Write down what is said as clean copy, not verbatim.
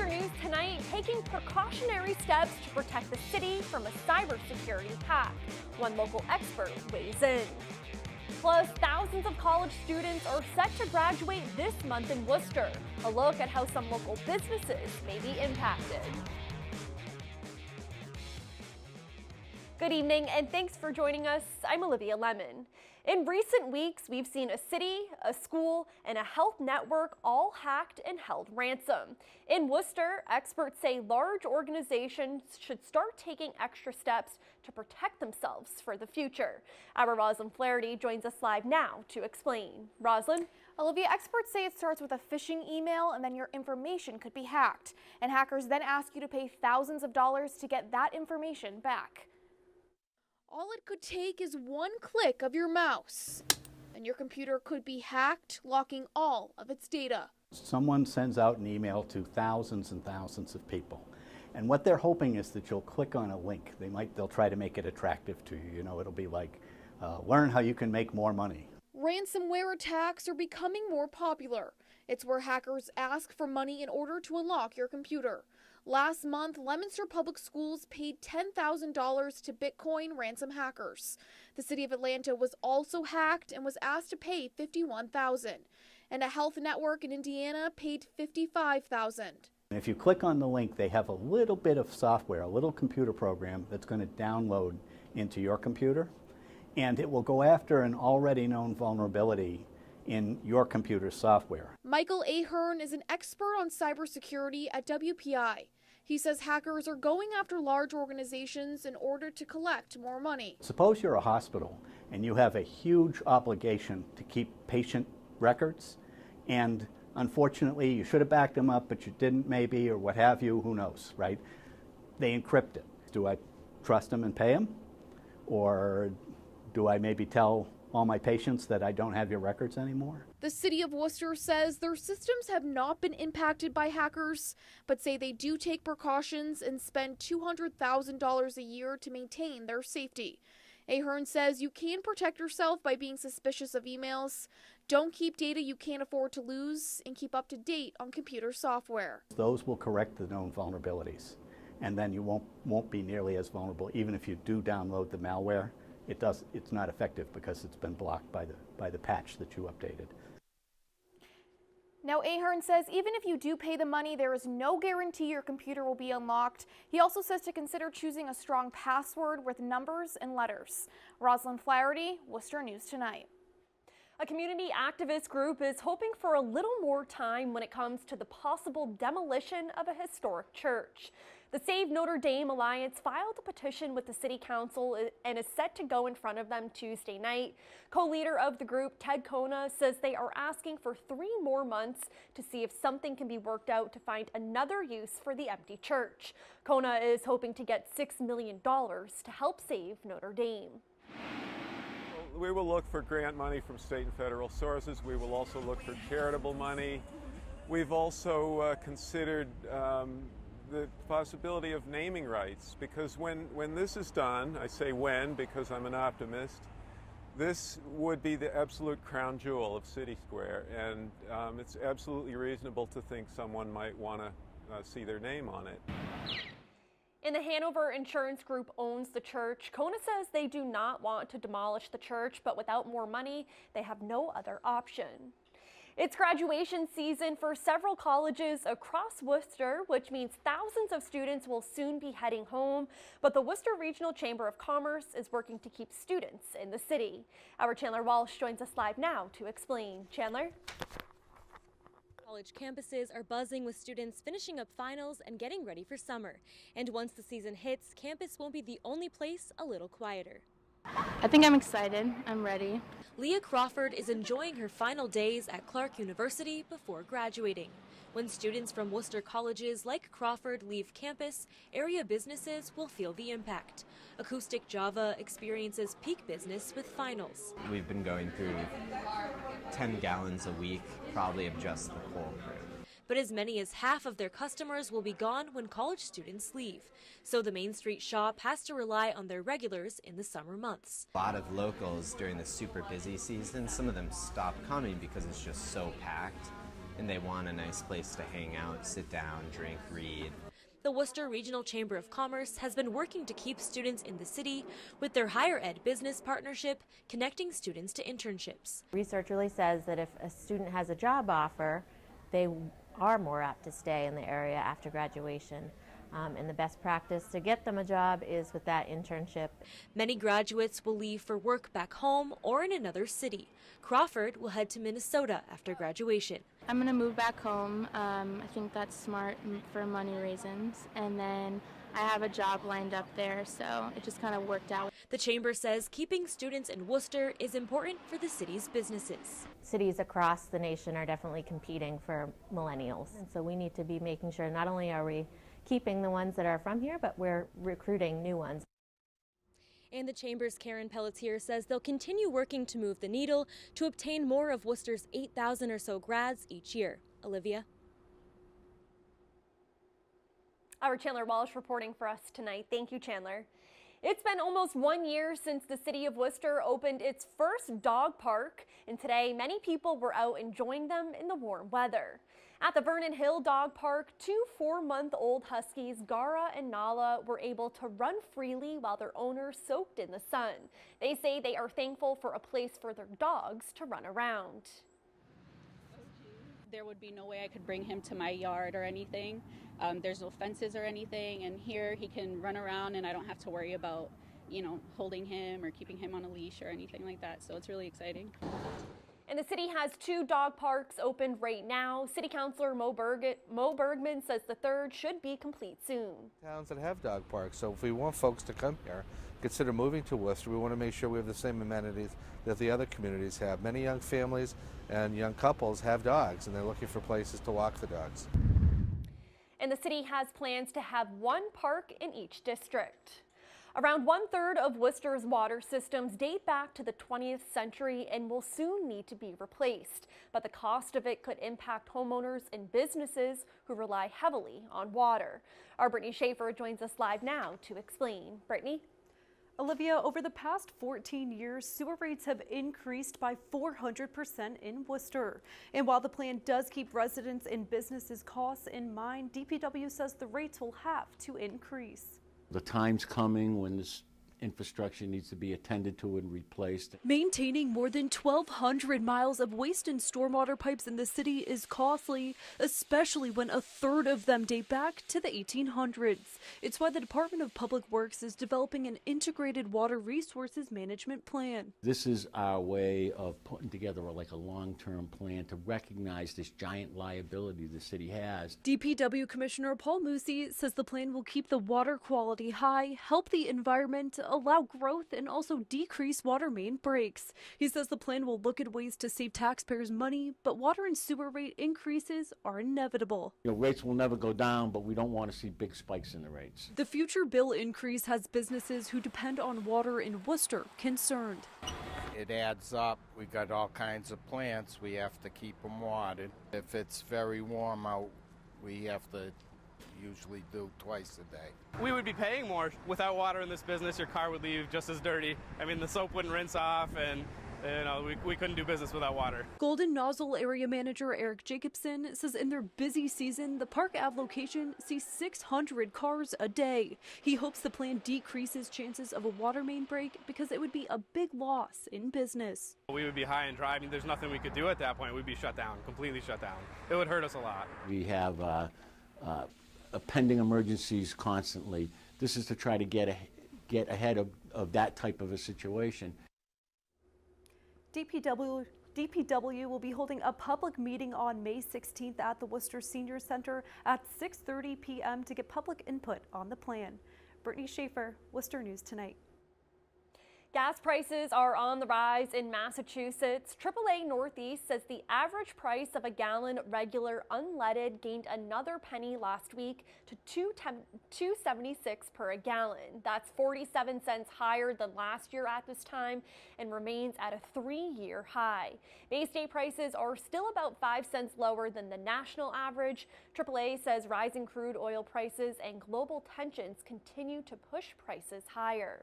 Worcester News tonight, taking precautionary steps to protect the city from a cybersecurity hack. One local expert weighs in. Plus, thousands of college students are set to graduate this month in Worcester. A look at how some local businesses may be impacted. Good evening, and thanks for joining us. I'm Olivia Lemon. In recent weeks, we've seen a city, a school, and a health network all hacked and held ransom. In Worcester, experts say large organizations should start taking extra steps to protect themselves for the future. Our Rosalind Flaherty joins us live now to explain. Rosalind? Olivia, experts say it starts with a phishing email and then your information could be hacked. And hackers then ask you to pay thousands of dollars to get that information back. All it could take is one click of your mouse, and your computer could be hacked, locking all of its data. Someone sends out an email to thousands and thousands of people, and what they're hoping is that you'll click on a link. They'll try to make it attractive to you. You know, it'll be like, learn how you can make more money. Ransomware attacks are becoming more popular. It's where hackers ask for money in order to unlock your computer. Last month, Leominster Public Schools paid $10,000 to Bitcoin ransom hackers. The city of Atlanta was also hacked and was asked to pay $51,000. And a health network in Indiana paid $55,000. If you click on the link, they have a little bit of software, a little computer program that's going to download into your computer, and it will go after an already known vulnerability in your computer software. Michael Ahern is an expert on cybersecurity at WPI. He says hackers are going after large organizations in order to collect more money. Suppose you're a hospital and you have a huge obligation to keep patient records, and unfortunately you should have backed them up, but you didn't maybe, or what have you, who knows, right? They encrypt it. Do I trust them and pay them? Or do I maybe tell all my patients that I don't have your records anymore? The city of Worcester says their systems have not been impacted by hackers, but say they do take precautions and spend $200,000 a year to maintain their safety. Ahern says you can protect yourself by being suspicious of emails. Don't keep data you can't afford to lose, and keep up to date on computer software. Those will correct the known vulnerabilities, and then you won't be nearly as vulnerable. Even if you do download the malware, it's not effective because it's been blocked by the patch that you updated. Now, Ahern says even if you do pay the money, there is no guarantee your computer will be unlocked. He also says to consider choosing a strong password with numbers and letters. Rosalind Flaherty, Worcester News Tonight. A community activist group is hoping for a little more time when it comes to the possible demolition of a historic church. The Save Notre Dame Alliance filed a petition with the City Council and is set to go in front of them Tuesday night. Co-leader of the group, Ted Kona, says they are asking for 3 more months to see if something can be worked out to find another use for the empty church. Kona is hoping to get $6 million to help save Notre Dame. We will look for grant money from state and federal sources. We will also look for charitable money. We've also considered the possibility of naming rights, because when this is done, I say when because I'm an optimist, this would be the absolute crown jewel of City Square, and it's absolutely reasonable to think someone might want to see their name on it. And the Hanover Insurance Group owns the church. Kona says they do not want to demolish the church, but without more money, they have no other option. It's graduation season for several colleges across Worcester, which means thousands of students will soon be heading home. But the Worcester Regional Chamber of Commerce is working to keep students in the city. Our Chandler Walsh joins us live now to explain. Chandler? College campuses are buzzing with students finishing up finals and getting ready for summer. And once the season hits, campus won't be the only place a little quieter. I think I'm excited. I'm ready. Leah Crawford is enjoying her final days at Clark University before graduating. When students from Worcester colleges like Crawford leave campus, area businesses will feel the impact. Acoustic Java experiences peak business with finals. We've been going through 10 gallons a week, probably of just the cold brew. But as many as half of their customers will be gone when college students leave. So the Main Street shop has to rely on their regulars in the summer months. A lot of locals during the super busy season, some of them stop coming because it's just so packed. and they want a nice place to hang out, sit down, drink, read. The Worcester Regional Chamber of Commerce has been working to keep students in the city with their higher ed business partnership, connecting students to internships. Research really says that if a student has a job offer, they are more apt to stay in the area after graduation. And the best practice to get them a job is with that internship. Many graduates will leave for work back home or in another city. Crawford will head to Minnesota after graduation. I'm going to move back home. I think that's smart for money reasons. And then I have a job lined up there, so it just kind of worked out. The chamber says keeping students in Worcester is important for the city's businesses. Cities across the nation are definitely competing for millennials. And so we need to be making sure not only are we keeping the ones that are from here, but we're recruiting new ones. And the Chamber's Karen Pelletier says they'll continue working to move the needle to obtain more of Worcester's 8,000 or so grads each year. Olivia? Our Chandler Walsh reporting for us tonight. Thank you, Chandler. It's been almost 1 year since the city of Worcester opened its first dog park, and today many people were out enjoying them in the warm weather. At the Vernon Hill Dog Park, 2 4-month-old huskies, Gara and Nala, were able to run freely while their owners soaked in the sun. They say they are thankful for a place for their dogs to run around. There would be no way I could bring him to my yard or anything. There's no fences or anything, and here he can run around and I don't have to worry about, holding him or keeping him on a leash or anything like that. So it's really exciting. And the city has 2 dog parks open right now. City Councilor Mo Bergman says the third should be complete soon. Towns that have dog parks, so if we want folks to come here, consider moving to Worcester, we want to make sure we have the same amenities that the other communities have. Many young families and young couples have dogs, and they're looking for places to walk the dogs. And the city has plans to have 1 park in each district. Around 1/3 of Worcester's water systems date back to the 20th century and will soon need to be replaced. But the cost of it could impact homeowners and businesses who rely heavily on water. Our Brittany Schaefer joins us live now to explain. Brittany? Olivia, over the past 14 years, sewer rates have increased by 400% in Worcester. And while the plan does keep residents and businesses' costs in mind, DPW says the rates will have to increase. The time's coming when this infrastructure needs to be attended to and replaced. Maintaining more than 1,200 miles of waste and stormwater pipes in the city is costly, especially when 1/3 of them date back to the 1800s. It's why the Department of Public Works is developing an integrated water resources management plan. This is our way of putting together a long-term plan to recognize this giant liability the city has. DPW Commissioner Paul Musi says the plan will keep the water quality high, help the environment, allow growth, and also decrease water main breaks. He says the plan will look at ways to save taxpayers money, but water and sewer rate increases are inevitable. Rates will never go down, but we don't want to see big spikes in the rates. The future bill increase has businesses who depend on water in Worcester concerned. It adds up. We got all kinds of plants. We have to keep them watered. If it's very warm out, we have to usually do twice a day. We would be paying more. Without water in this business, your car would leave just as dirty. I mean, the soap wouldn't rinse off, and we couldn't do business without water. Golden Nozzle Area Manager Eric Jacobson says in their busy season, the Park Ave location sees 600 cars a day. He hopes the plan decreases chances of a water main break because it would be a big loss in business. We would be high and dry. I mean, there's nothing we could do at that point. We'd be shut down, completely shut down. It would hurt us a lot. We have pending emergencies constantly. This is to try to get ahead of that type of a situation. DPW will be holding a public meeting on May 16th at the Worcester Senior Center at 6:30 p.m. to get public input on the plan. Brittany Schaefer, Worcester News Tonight. Gas prices are on the rise in Massachusetts. AAA Northeast says the average price of a gallon regular unleaded gained another penny last week to $2.76 per gallon. That's 47 cents higher than last year at this time and remains at a 3-year high. Bay State prices are still about 5 cents lower than the national average. AAA says rising crude oil prices and global tensions continue to push prices higher.